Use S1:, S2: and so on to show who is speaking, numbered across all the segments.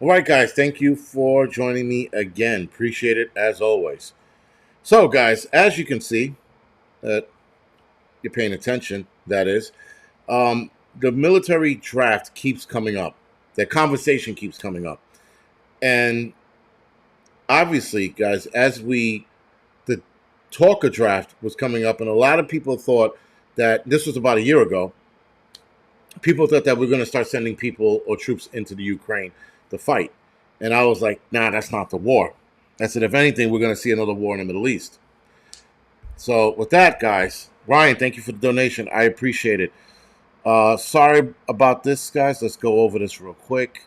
S1: All right, guys, thank you for joining me again. Appreciate it as always. So, guys, as you can see, that you're paying attention, that is, the military draft keeps coming up. The conversation keeps coming up. And obviously, guys, the talker draft was coming up, and a lot of people thought that this was about a year ago. People thought that we are going to start sending people or troops into the Ukraine to fight. And I was like, nah, that's not the war. I said, if anything, we're going to see another war in the Middle East. So with that, guys, Ryan, thank you for the donation. I appreciate it. Sorry about this, guys. Let's go over this real quick.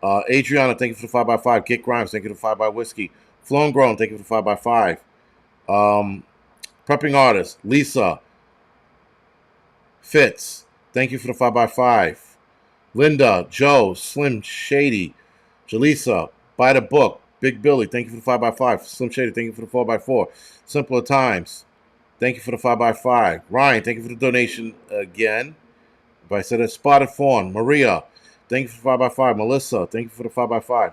S1: Adriana, thank you for the 5x5. Get Grimes, thank you for the 5x Whiskey. Flown Grown, thank you for the 5x5. Prepping Artist, Lisa, Fitz, thank you for the 5x5. Linda, Joe, Slim Shady, Jaleesa, Buy the Book, Big Billy, thank you for the 5x5. Slim Shady, thank you for the 4x4. Simpler Times, thank you for the 5x5. Ryan, thank you for the donation again. If I said a Spotted Fawn, Maria, thank you for the 5x5. Melissa, thank you for the 5x5.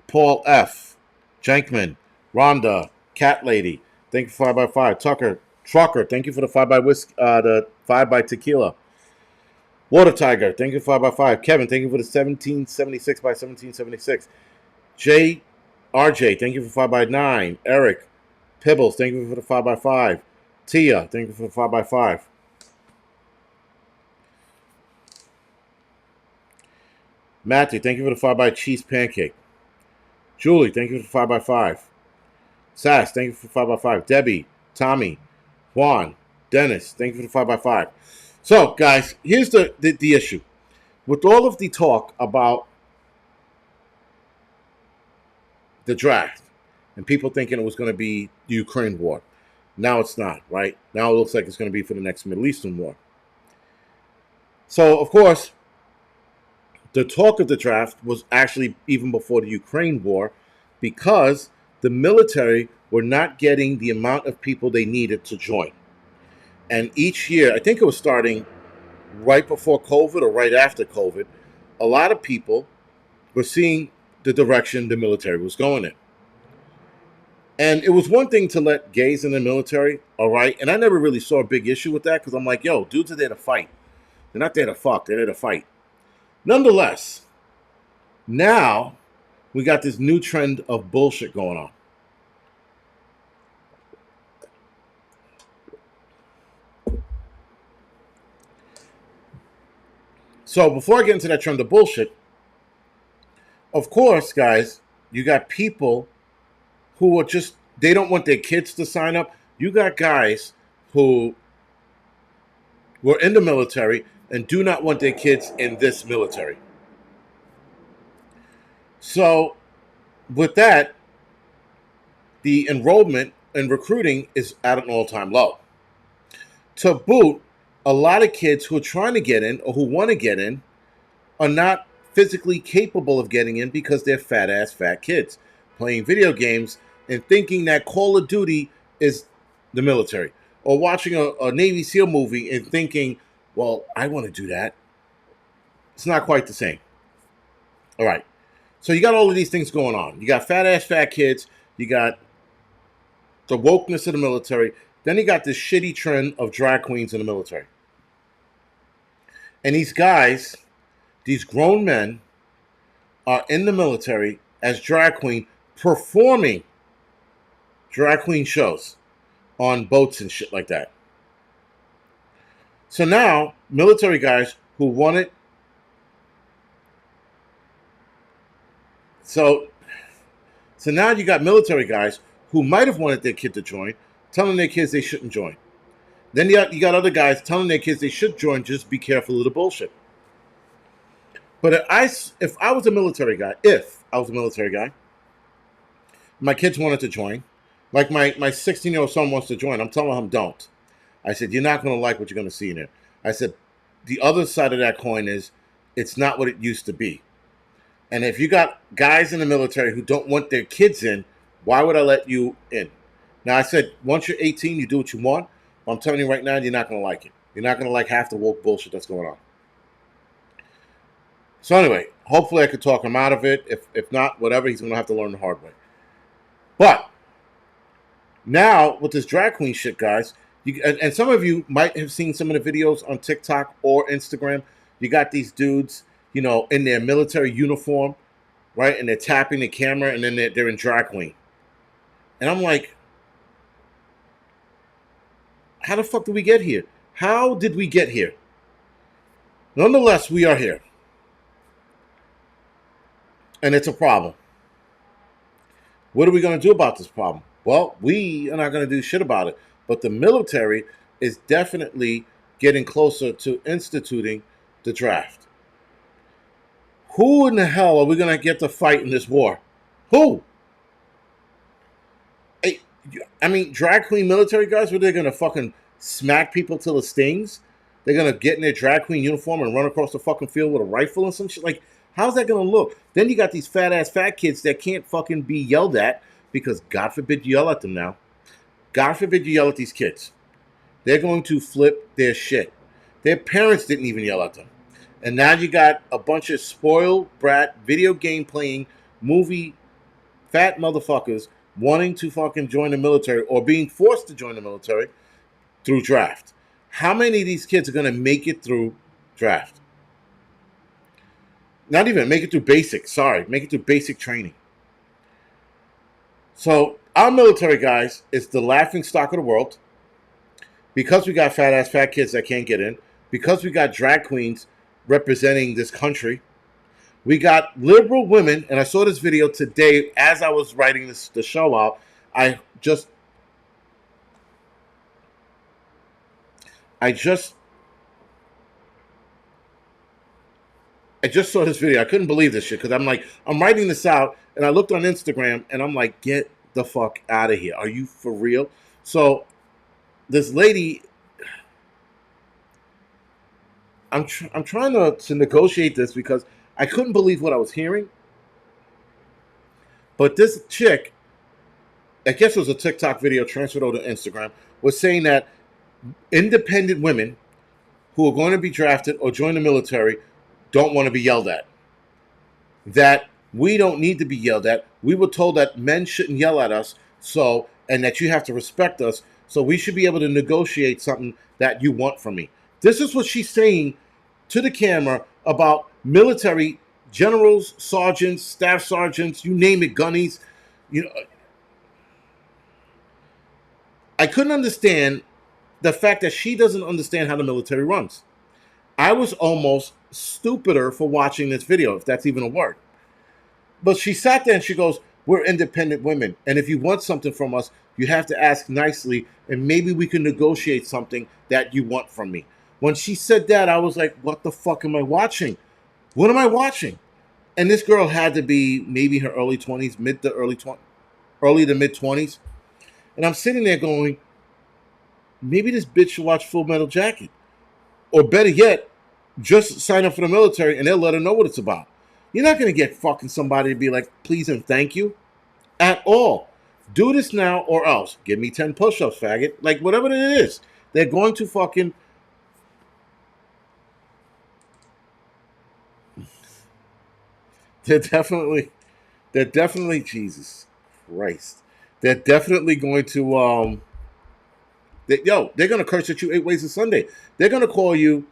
S1: Paul F., Jankman, Rhonda, Cat Lady, thank you for 5x5. Tucker, Trucker, thank you for the 5x Tequila. Water Tiger, thank you for 5x5. Kevin, thank you for the 1776 by 1776. J. RJ, thank you for 5x9. Eric, Pibbles, thank you for the 5x5. Tia, thank you for the 5x5. Matthew, thank you for the 5x cheese pancake. Julie, thank you for the 5x5. Sass, thank you for the 5x5. Debbie, Tommy, Juan, Dennis, thank you for the 5x5. So, guys, here's the issue. With all of the talk about the draft and people thinking it was going to be the Ukraine war, now it's not, right? Now it looks like it's going to be for the next Middle Eastern war. So, of course, the talk of the draft was actually even before the Ukraine war because the military were not getting the amount of people they needed to join. And each year, I think it was starting right before COVID or right after COVID, a lot of people were seeing the direction the military was going in. And it was one thing to let gays in the military, all right? And I never really saw a big issue with that because I'm like, yo, dudes are there to fight. They're not there to fuck, they're there to fight. Nonetheless, now we got this new trend of bullshit going on. So before I get into that trend of bullshit, of course, guys, you got people who are just, they don't want their kids to sign up. You got guys who were in the military and do not want their kids in this military. So with that, the enrollment and recruiting is at an all-time low. To boot, a lot of kids who are trying to get in or who want to get in are not physically capable of getting in because they're fat kids playing video games and thinking that Call of Duty is the military, or watching a Navy SEAL movie and thinking, well, I want to do that. It's not quite the same. All right. So you got all of these things going on. You got fat kids. You got the wokeness of the military. Then you got this shitty trend of drag queens in the military. And these guys, these grown men, are in the military as drag queen, performing drag queen shows on boats and shit like that. So now, military guys who wanted, so now you got military guys who might have wanted their kid to join, telling their kids they shouldn't join. Then you got other guys telling their kids they should join, just be careful of the bullshit. But if I was a military guy, my kids wanted to join, like my 16-year-old son wants to join, I'm telling him don't. I said, you're not going to like what you're going to see in there. I said, the other side of that coin is it's not what it used to be. And if you got guys in the military who don't want their kids in, why would I let you in? Now, I said, once you're 18, you do what you want. I'm telling you right now, you're not going to like it. You're not going to like half the woke bullshit that's going on. So anyway, hopefully I could talk him out of it. If not, whatever, he's gonna have to learn the hard way. But now with this drag queen shit, guys, and some of you might have seen some of the videos on TikTok or Instagram. You got these dudes, in their military uniform, right, and they're tapping the camera, and then they're in drag queen, and I'm like, how the fuck did we get here? How did we get here? Nonetheless, we are here, and it's a problem. What are we going to do about this problem? Well, we are not going to do shit about it. But the military is definitely getting closer to instituting the draft. Who in the hell are we going to get to fight in this war? Who? I mean, drag queen military guys, were they going to fucking smack people till it stings? They're going to get in their drag queen uniform and run across the fucking field with a rifle and some shit? Like, how's that going to look? Then you got these fat kids that can't fucking be yelled at because God forbid you yell at them now. God forbid you yell at these kids. They're going to flip their shit. Their parents didn't even yell at them. And now you got a bunch of spoiled brat, video game playing, movie fat motherfuckers wanting to fucking join the military or being forced to join the military through draft. How many of these kids are going to make it through draft? Not even make it through basic. Sorry, make it through basic training. So our military, guys, is the laughing stock of the world because we got fat kids that can't get in, because we got drag queens representing this country. We got liberal women, and I saw this video today as I was writing the show out. I just saw this video. I couldn't believe this shit because I'm writing this out, and I looked on Instagram, and I'm like, get the fuck out of here. Are you for real? So this lady, I'm trying to negotiate this because I couldn't believe what I was hearing. But this chick, I guess it was a TikTok video transferred over to Instagram, was saying that independent women who are going to be drafted or join the military don't want to be yelled at. That we don't need to be yelled at. We were told that men shouldn't yell at us, and that you have to respect us, so we should be able to negotiate something that you want from me. This is what she's saying to the camera about military generals, sergeants, staff sergeants, you name it, gunnies. I couldn't understand the fact that she doesn't understand how the military runs. I was almost stupider for watching this video, if that's even a word. But she sat there and she goes, we're independent women. And if you want something from us, you have to ask nicely, and maybe we can negotiate something that you want from me. When she said that, I was like, what the fuck am I watching? What am I watching? And this girl had to be maybe her early 20s, early to mid 20s. And I'm sitting there going, maybe this bitch should watch Full Metal Jacket. Or better yet, just sign up for the military and they'll let her know what it's about. You're not going to get fucking somebody to be like, please and thank you at all. Do this now or else. Give me 10 push-ups, faggot. Like, whatever it is. They're going to fucking... They're definitely, Jesus Christ. They're definitely going to, they're going to curse at you 8 ways a Sunday. They're going to call you,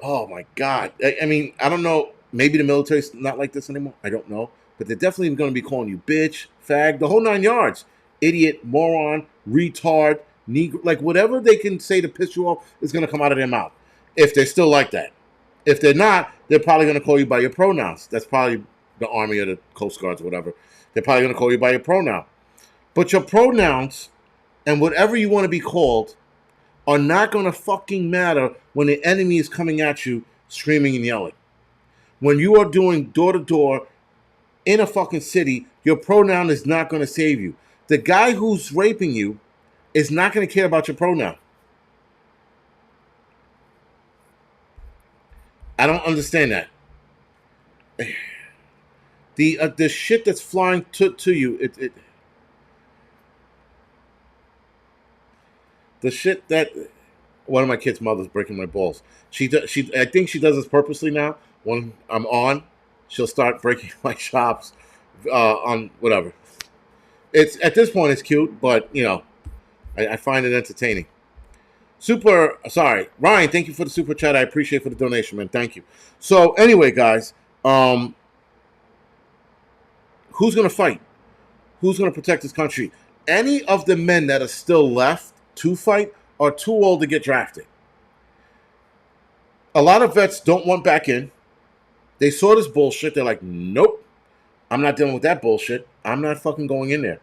S1: oh my God. I mean, I don't know. Maybe the military's not like this anymore. I don't know. But they're definitely going to be calling you bitch, fag, the whole 9 yards. Idiot, moron, retard, negro. Like, whatever they can say to piss you off is going to come out of their mouth. If they're still like that. If they're not, they're probably going to call you by your pronouns. That's probably the Army or the Coast Guards or whatever. They're probably going to call you by your pronoun. But your pronouns and whatever you want to be called are not going to fucking matter when the enemy is coming at you screaming and yelling. When you are doing door-to-door in a fucking city, your pronoun is not going to save you. The guy who's raping you is not going to care about your pronoun. I don't understand that. The shit that's flying to you, the shit that, One of my kids' mothers breaking my balls. I think she does this purposely now. When I'm on, she'll start breaking my chops on whatever. It's at this point it's cute, but I find it entertaining. Sorry, Ryan. Thank you for the super chat. I appreciate for the donation, man. Thank you. So anyway, guys, who's gonna fight? Who's gonna protect this country? Any of the men that are still left to fight are too old to get drafted. A lot of vets don't want back in. They saw this bullshit. They're like, nope, I'm not dealing with that bullshit. I'm not fucking going in there.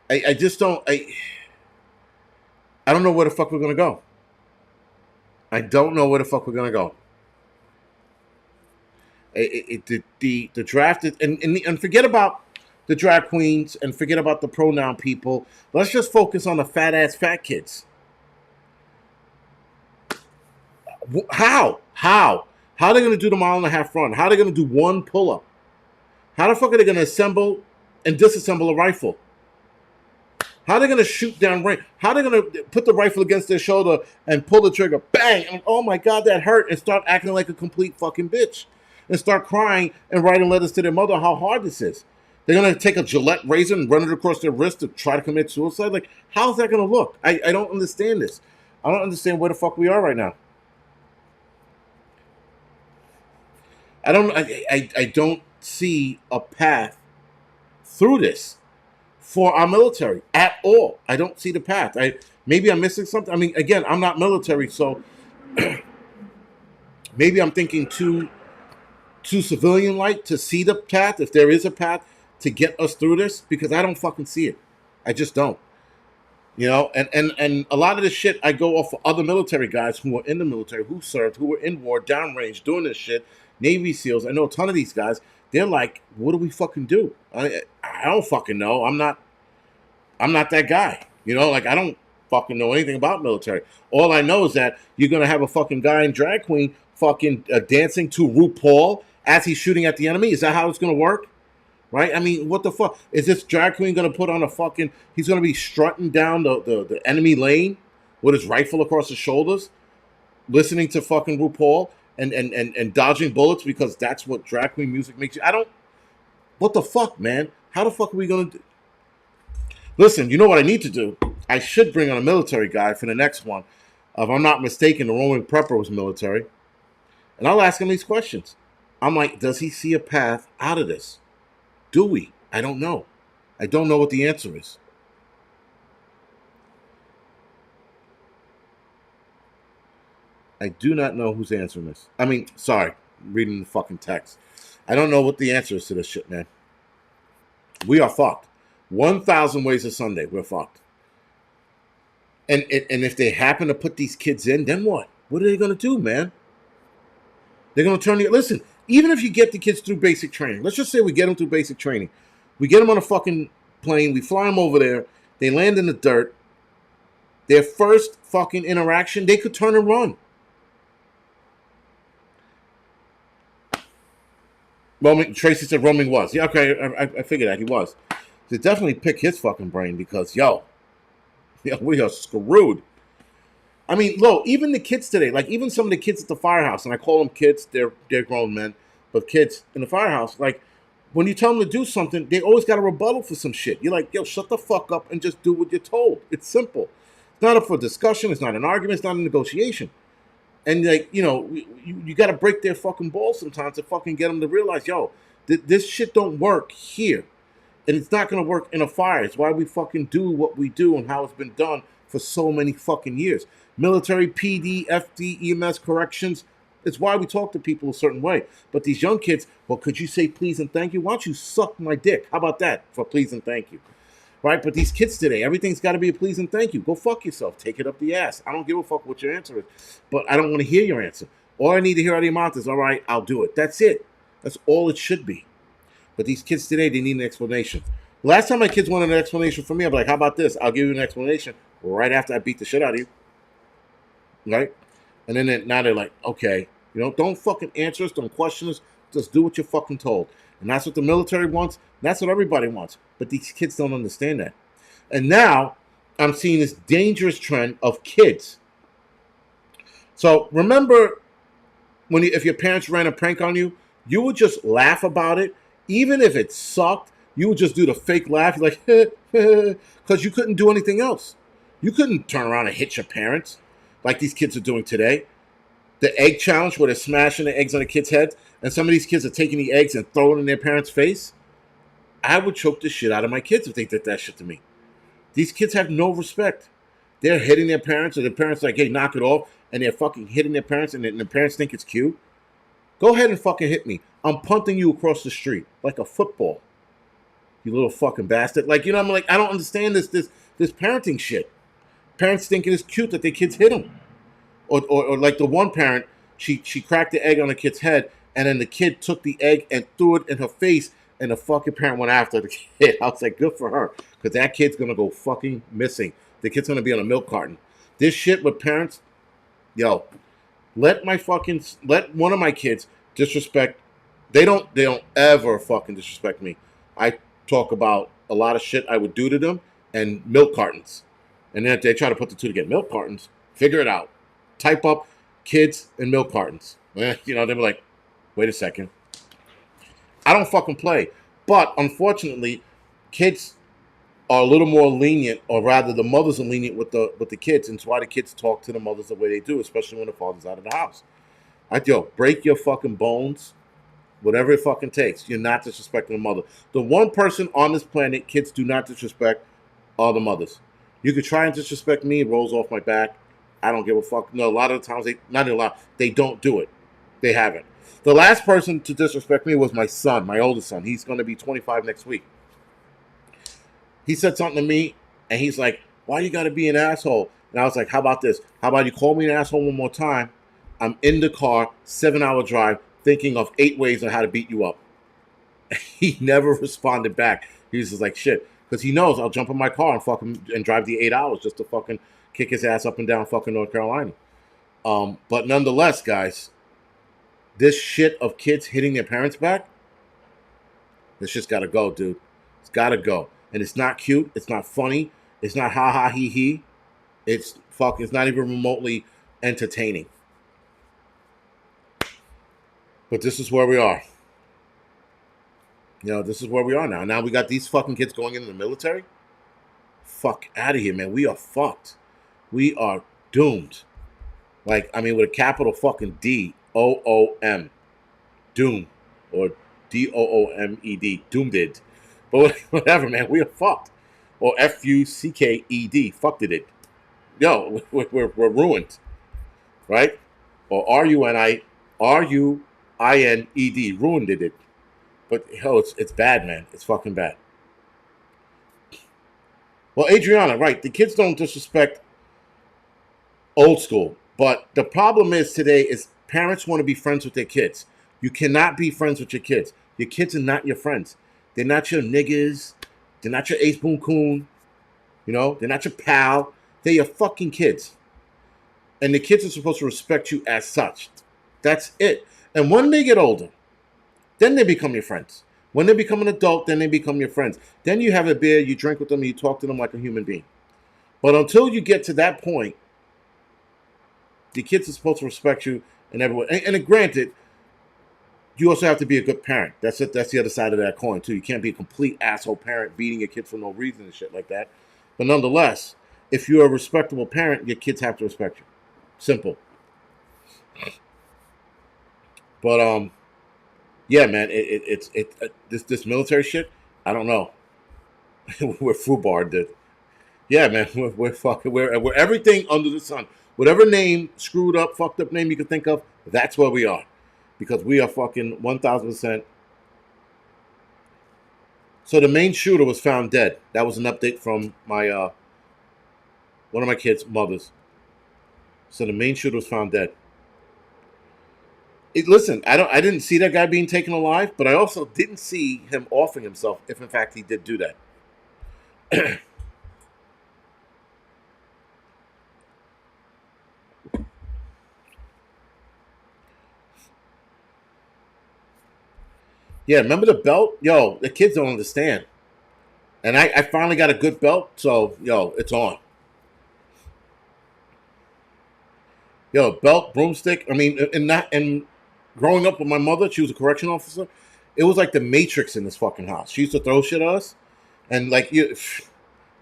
S1: I just don't. I don't know where the fuck we're gonna go. I don't know where the fuck we're gonna go. The drafted and forget about the drag queens and forget about the pronoun people. Let's just focus on the fat kids. How are they gonna do the 1.5 mile run? How are they gonna do one pull up? How the fuck are they gonna assemble and disassemble a rifle? How are they going to shoot down range? How are they going to put the rifle against their shoulder and pull the trigger? Bang! And, oh my God, that hurt. And start acting like a complete fucking bitch. And start crying and writing letters to their mother how hard this is. They're going to take a Gillette razor and run it across their wrist to try to commit suicide? Like, how's that going to look? I don't understand this. I don't understand where the fuck we are right now. I don't see a path through this for our military at all. I don't see the path. Maybe I'm missing something. I mean, again, I'm not military, so maybe I'm thinking too civilian-like to see the path, if there is a path to get us through this, because I don't fucking see it. I just don't. And a lot of this shit I go off for other military guys who are in the military, who served, who were in war, downrange, doing this shit, Navy SEALs. I know a ton of these guys. They're like, what do we fucking do? I don't fucking know. I'm not that guy. Like, I don't fucking know anything about military. All I know is that you're going to have a fucking guy in drag queen fucking dancing to RuPaul as he's shooting at the enemy. Is that how it's going to work? Right? I mean, what the fuck? Is this drag queen going to put on he's going to be strutting down the enemy lane with his rifle across his shoulders, listening to fucking RuPaul and dodging bullets because that's what drag queen music makes you? What the fuck, man? How the fuck are we going to do? Listen, you know what I need to do? I should bring on a military guy for the next one. If I'm not mistaken, the Roman prepper was military. And I'll ask him these questions. I'm like, does he see a path out of this? Do we? I don't know. I don't know what the answer is. I do not know who's answering this. I mean, sorry, reading the fucking text. I don't know what the answer is to this shit, man. We are fucked. 1,000 ways of Sunday, we're fucked. And if they happen to put these kids in, then what? What are they going to do, man? They're going to turn the... Listen, even if you get the kids through basic training, let's just say we get them through basic training. We get them on a fucking plane. We fly them over there. They land in the dirt. Their first fucking interaction, they could turn and run. Tracy said roaming was. Yeah, okay, I figured that he was. They definitely pick his fucking brain because, we are screwed. I mean, even the kids today, like even some of the kids at the firehouse, and I call them kids, they're grown men, but kids in the firehouse, like when you tell them to do something, they always got a rebuttal for some shit. You're like, shut the fuck up and just do what you're told. It's simple. It's not up for discussion. It's not an argument. It's not a negotiation. And like, you got to break their fucking balls sometimes to fucking get them to realize, this shit don't work here. And it's not going to work in a fire. It's why we fucking do what we do and how it's been done for so many fucking years. Military, PD, FD, EMS, corrections. It's why we talk to people a certain way. But these young kids, could you say please and thank you? Why don't you suck my dick? How about that for please and thank you? Right? But these kids today, everything's got to be a please and thank you. Go fuck yourself. Take it up the ass. I don't give a fuck what your answer is. But I don't want to hear your answer. All I need to hear out of your mouth is, all right, I'll do it. That's it. That's all it should be. But these kids today, they need an explanation. Last time my kids wanted an explanation from me, I'm like, how about this? I'll give you an explanation right after I beat the shit out of you. Right? And then now they're like, okay, don't fucking answer us, don't question us, just do what you're fucking told. And that's what the military wants. That's what everybody wants. But these kids don't understand that. And now I'm seeing this dangerous trend of kids. So remember if your parents ran a prank on you, you would just laugh about it, even if it sucked. You would just do the fake laugh, like, because you couldn't do anything else. You couldn't turn around and hit your parents like these kids are doing today. The egg challenge, where they're smashing the eggs on the kids' heads, and some of these kids are taking the eggs and throwing it in their parents' face. I would choke the shit out of my kids if they did that shit to me. These kids have no respect. They're hitting their parents, or their parents are like, hey, knock it off, and they're fucking hitting their parents, and the parents think it's cute. Go ahead and fucking hit me. I'm punting you across the street like a football. You little fucking bastard. Like, I'm like, I don't understand this parenting shit. Parents think it is cute that their kids hit them. Or like the one parent, she cracked the egg on the kid's head, and then the kid took the egg and threw it in her face, and the fucking parent went after the kid. I was like, good for her, because that kid's gonna go fucking missing. The kid's gonna be on a milk carton. This shit with parents, yo, let one of my kids disrespect. They don't ever fucking disrespect me. I talk about a lot of shit I would do to them and milk cartons. And then if they try to put the two together, milk cartons, figure it out. Type up kids and milk cartons. They were like, wait a second. I don't fucking play. But unfortunately, kids are a little more lenient, or rather the mothers are lenient with the kids, and it's why the kids talk to the mothers the way they do, especially when the father's out of the house. Break your fucking bones, whatever it fucking takes. You're not disrespecting the mother. The one person on this planet kids do not disrespect are the mothers. You could try and disrespect me, it rolls off my back. I don't give a fuck. No, a lot of the times, they don't do it. They haven't. The last person to disrespect me was my son, my oldest son. He's going to be 25 next week. He said something to me, and he's like, why you got to be an asshole? And I was like, how about this? How about you call me an asshole one more time? I'm in the car, 7-hour drive, thinking of 8 ways on how to beat you up. He never responded back. He was just like, shit. Because he knows I'll jump in my car and fucking and drive the 8 hours just to fucking kick his ass up and down fucking North Carolina. But nonetheless, guys, this shit of kids hitting their parents back, this just gotta go, dude. It's gotta go. And it's not cute. It's not funny. It's not ha ha he he. It's not even remotely entertaining. But this is where we are. This is where we are now. Now we got these fucking kids going into the military. Fuck out of here, man. We are fucked. We are doomed. Like, with a capital fucking DOOM. Doom. Or DOOMED. Doomed. But whatever, man. We are fucked. Or FUCKED. Fucked it. Yo, we're ruined. Right? Or RUNINED. Ruined it. But, it's bad, man. It's fucking bad. Well, Adriana, right. The kids don't disrespect old school. But the problem is today is parents want to be friends with their kids. You cannot be friends with your kids. Your kids are not your friends. They're not your niggas. They're not your ace boon coon. They're not your pal. They're your fucking kids. And the kids are supposed to respect you as such. That's it. And when they get older, then they become your friends. When they become an adult, then they become your friends. Then you have a beer, you drink with them, and you talk to them like a human being. But until you get to that point, the kids are supposed to respect you and everyone. And granted, you also have to be a good parent. That's it. That's the other side of that coin, too. You can't be a complete asshole parent beating your kids for no reason and shit like that. But nonetheless, if you're a respectable parent, your kids have to respect you. Simple. But, yeah, man, this military shit, I don't know. We're foobarred, dude. Yeah, man, we're fucking, we're everything under the sun. Whatever name, screwed up, fucked up name you can think of, that's where we are. Because we are fucking 1,000%. So the main shooter was found dead. That was an update from my, one of my kids' mothers. So the main shooter was found dead. Listen, I didn't see that guy being taken alive, but I also didn't see him offing himself if in fact he did do that. Yeah, remember the belt? Yo, the kids don't understand. And I finally got a good belt, so yo, it's on. Yo, belt, broomstick. I mean, and growing up with my mother, she was a correction officer. It was like the Matrix in this fucking house. She used to throw shit at us, and like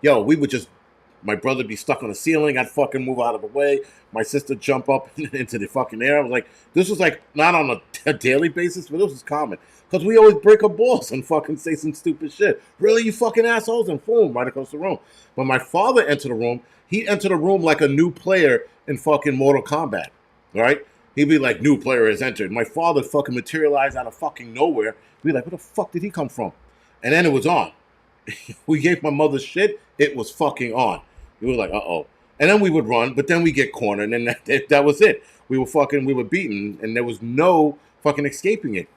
S1: yo, we would just my brother be stuck on the ceiling. I'd fucking move out of the way. My sister jump up into the fucking air. I was like, this was like not on a daily basis, but this was common because we always break our balls and fucking say some stupid shit. Really, you fucking assholes, and boom, right across the room. When my father entered the room, he entered the room like a new player in fucking Mortal Kombat. Right? He'd be like, new player has entered. My father fucking materialized out of fucking nowhere. We'd be like, where the fuck did he come from? And then it was on. We gave my mother shit. It was fucking on. We were like, uh-oh. And then we would run, but then we get cornered, and that was it. We were beaten, and there was no fucking escaping it.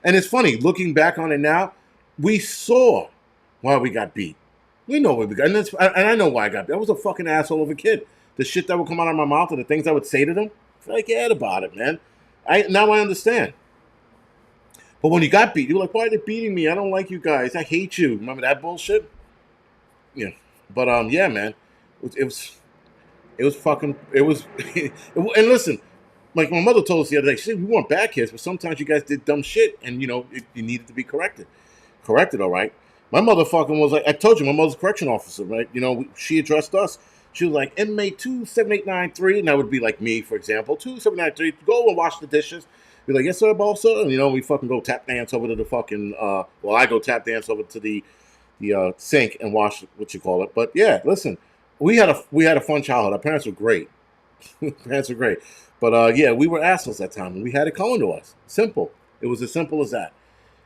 S1: And it's funny, looking back on it now, we saw why we got beat. We know why we got, and I know why I got beat. I was a fucking asshole of a kid. The shit that would come out of my mouth and the things I would say to them, forget about it, man. Now I understand. But when you got beat, you were like, why are they beating me? I don't like you guys. I hate you. Remember that bullshit? Yeah. But yeah, man. It was fucking it was and listen, like my mother told us the other day, she said we weren't bad kids, but sometimes you guys did dumb shit and you needed to be corrected. Corrected, all right. My mother fucking was like, I told you, my mother's a correction officer, right? She addressed us. She was like, inmate 27893, and that would be like me, for example, 2793, go and wash the dishes. Be like, yes, sir, boss, sir. And we fucking go tap dance over to the fucking I go tap dance over to the sink and wash what you call it. But yeah, listen, we had a fun childhood. Our parents were great. Parents were great. But yeah, we were assholes that time, and we had it coming to us. Simple. It was as simple as that.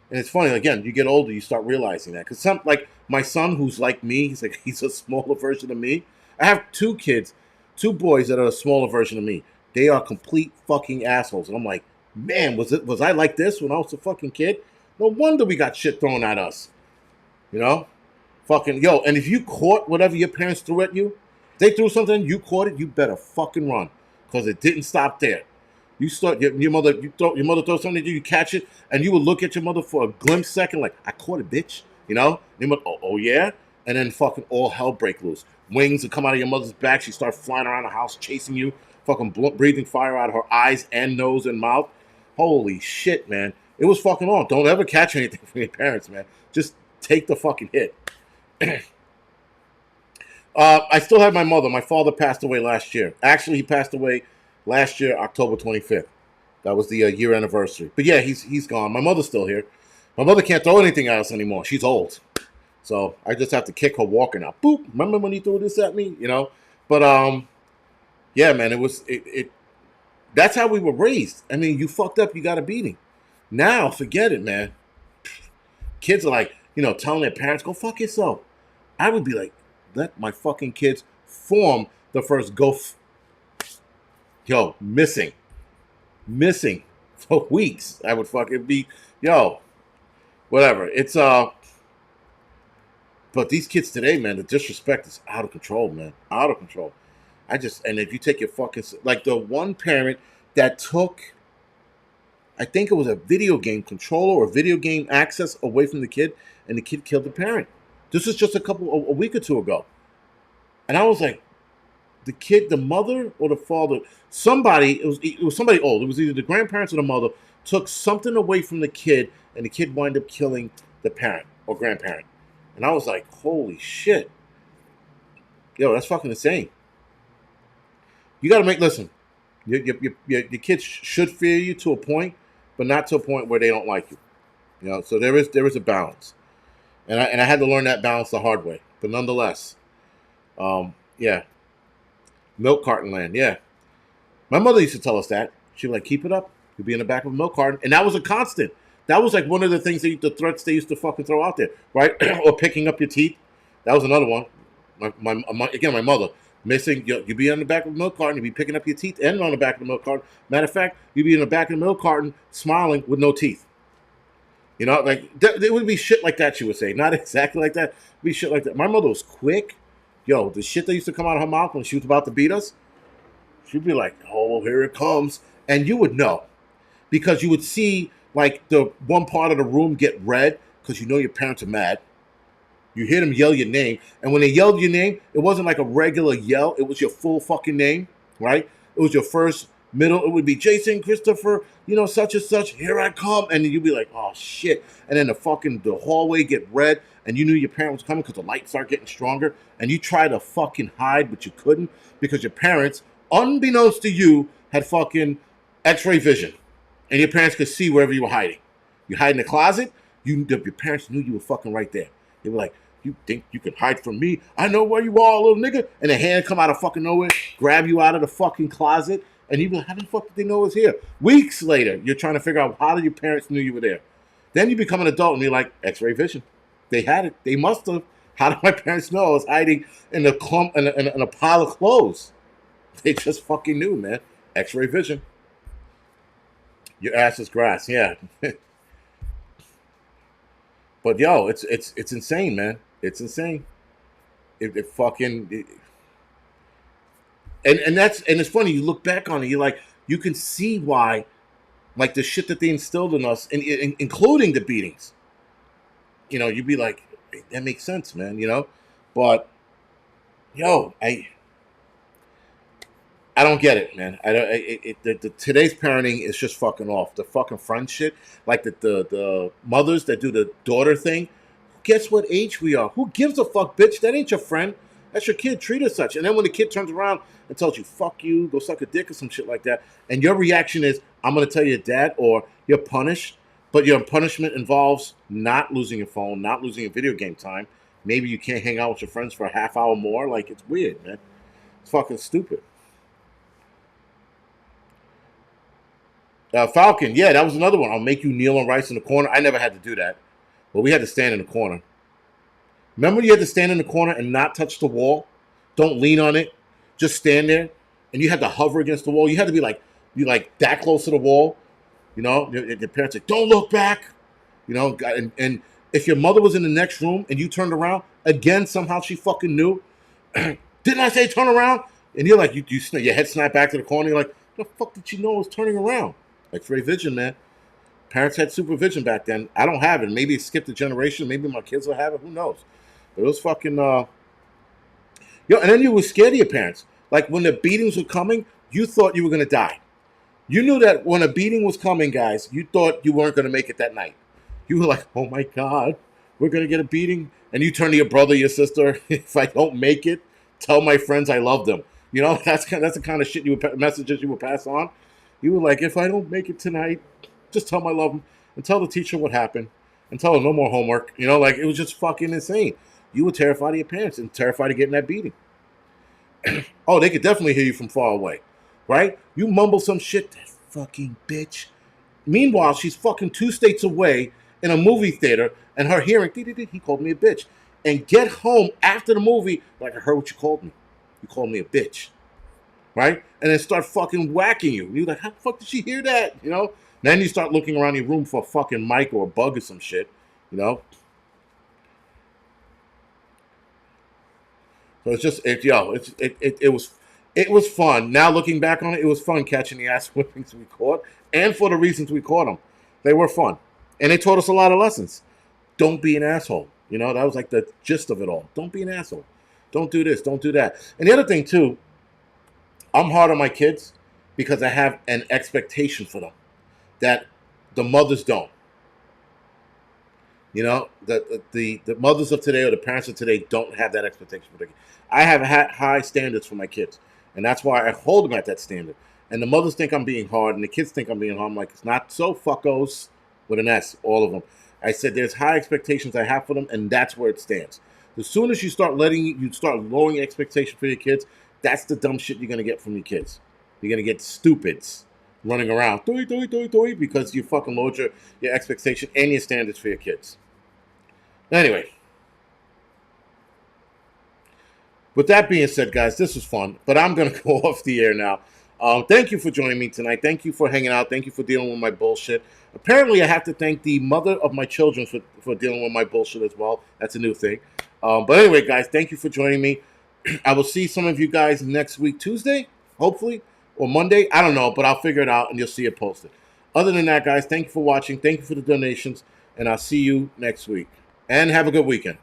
S1: And it's funny, again, you get older, you start realizing that. Because like my son, who's like me, he's a smaller version of me. I have two kids, two boys that are a smaller version of me. They are complete fucking assholes. And I'm like, man, was I like this when I was a fucking kid? No wonder we got shit thrown at us. You know? Fucking, yo, and if you caught whatever your parents threw at you, they threw something, you caught it, you better fucking run. Because it didn't stop there. You start your mother throws something at you, you catch it, and you would look at your mother for a glimpse second, like, I caught it, bitch. Your mother, oh yeah? And then fucking all hell break loose. Wings would come out of your mother's back, she start flying around the house, chasing you, fucking breathing fire out of her eyes and nose and mouth. Holy shit, man. It was fucking on. Don't ever catch anything from your parents, man. Just take the fucking hit. I still have my mother. My father passed away last year. Actually, he passed away last year, October 25th. That was the year anniversary. But yeah, he's gone. My mother's still here. My mother can't throw anything at us anymore. She's old. So I just have to kick her walking out. Boop. Remember when he threw this at me? But yeah, man, it that's how we were raised. I mean, you fucked up, you got a beating. Now, forget it, man. Kids are like, telling their parents, go fuck yourself. I would be like, let my fucking kids form the first missing for weeks. I would fucking be, whatever. It's but these kids today, man, the disrespect is out of control, man, out of control. And if you take your fucking, like the one parent that took, I think it was a video game controller or video game access away from the kid, and the kid killed the parent. This was just a week or two ago. And I was like, the mother or the father, somebody, it was somebody old. It was either the grandparents or the mother took something away from the kid, and the kid wound up killing the parent or grandparent. And I was like, holy shit. Yo, that's fucking insane. You got to listen, your kids should fear you to a point, but not to a point where they don't like you. So there is a balance. And I had to learn that balance the hard way. But nonetheless, yeah. Milk carton land, yeah. My mother used to tell us that. She'd be like, keep it up. You'll be in the back of a milk carton. And that was a constant. That was like one of the things, the threats they used to fucking throw out there, right? Or picking up your teeth. That was another one. My mother. Missing, you'd be on the back of the milk carton, you'd be picking up your teeth and on the back of the milk carton. Matter of fact, you'd be in the back of the milk carton smiling with no teeth. Like, there would be shit like that, she would say. Not exactly like that. It'd be shit like that. My mother was quick. Yo, the shit that used to come out of her mouth when she was about to beat us, she'd be like, oh, here it comes. And you would know. Because you would see, like, the one part of the room get red because your parents are mad. You hear them yell your name, and when they yelled your name, it wasn't like a regular yell. It was your full fucking name, right? It was your first, middle. It would be Jason Christopher, such and such. Here I come, and then you'd be like, oh shit, and then the hallway get red, and you knew your parent was coming because the lights start getting stronger, and you try to fucking hide, but you couldn't because your parents, unbeknownst to you, had fucking X-ray vision, and your parents could see wherever you were hiding. You hide in the closet. Your parents knew you were fucking right there. They were like, you think you can hide from me? I know where you are, little nigga. And a hand come out of fucking nowhere, grab you out of the fucking closet, and you be like, how the fuck did they know I was here? Weeks later, you're trying to figure out how did your parents knew you were there. Then you become an adult and you're like, X-ray vision. They had it. They must have. How did my parents know I was hiding in a clump in a pile of clothes? They just fucking knew, man. X-ray vision. Your ass is grass, yeah. But yo, it's insane, man. It's insane. It fucking and it's funny. You look back on it, you're like, you can see why, like the shit that they instilled in us, including the beatings. You'd be like, that makes sense, man. But yo, I don't get it, man. I don't. Today's parenting is just fucking off. The fucking friend shit, like the mothers that do the daughter thing. Guess what age we are? Who gives a fuck, bitch? That ain't your friend. That's your kid. Treat her such. And then when the kid turns around and tells you, fuck you, go suck a dick or some shit like that, and your reaction is, I'm going to tell your dad, or you're punished, but your punishment involves not losing your phone, not losing your video game time. Maybe you can't hang out with your friends for a half hour more. Like, it's weird, man. It's fucking stupid. Falcon, yeah, that was another one. I'll make you kneel on rice in the corner. I never had to do that. But we had to stand in the corner. Remember you had to stand in the corner and not touch the wall? Don't lean on it. Just stand there. And you had to hover against the wall. You had to be that close to the wall. Your parents like, don't look back. And if your mother was in the next room and you turned around, again, somehow she fucking knew. Didn't I say turn around? And you're like, your head snapped back to the corner. You're like, the fuck did you know I was turning around? X-ray vision, man. Parents had supervision back then. I don't have it. Maybe it skipped a generation. Maybe my kids will have it. Who knows? But it was fucking... and then you were scared of your parents. Like, when the beatings were coming, you thought you were going to die. You knew that when a beating was coming, guys, you thought you weren't going to make it that night. You were like, oh my God, we're going to get a beating. And you turn to your brother, your sister, if I don't make it, tell my friends I love them. That's the kind of shit messages you would pass on. You were like, if I don't make it tonight, just tell them I love them and tell the teacher what happened and tell them no more homework. It was just fucking insane. You were terrified of your parents and terrified of getting that beating. Oh, they could definitely hear you from far away, right? You mumble some shit, that fucking bitch. Meanwhile, she's fucking 2 states away in a movie theater and her hearing, he called me a bitch. And get home after the movie, like, I heard what you called me. You called me a bitch. Right? And then start fucking whacking you. You're like, how the fuck did she hear that? Then you start looking around your room for a fucking mic or a bug or some shit. So it's just, it was fun. Now looking back on it, it was fun catching the ass whippings we caught, and for the reasons we caught them. They were fun. And they taught us a lot of lessons. Don't be an asshole. That was like the gist of it all. Don't be an asshole. Don't do this. Don't do that. And the other thing, too, I'm hard on my kids because I have an expectation for them that the mothers don't. The mothers of today or the parents of today don't have that expectation for their kids. I have had high standards for my kids, and that's why I hold them at that standard. And the mothers think I'm being hard, and the kids think I'm being hard. I'm like, it's not so, fuckos, with an S, all of them. I said there's high expectations I have for them, and that's where it stands. As soon as you start lowering expectations for your kids, that's the dumb shit you're going to get from your kids. You're going to get stupids running around because you fucking lowered your expectation and your standards for your kids. Anyway. With that being said, guys, this was fun, but I'm going to go off the air now. Thank you for joining me tonight. Thank you for hanging out. Thank you for dealing with my bullshit. Apparently, I have to thank the mother of my children for dealing with my bullshit as well. That's a new thing. But anyway, guys, thank you for joining me. I will see some of you guys next week, Tuesday, hopefully, or Monday. I don't know, but I'll figure it out, and you'll see it posted. Other than that, guys, thank you for watching. Thank you for the donations, and I'll see you next week. And have a good weekend.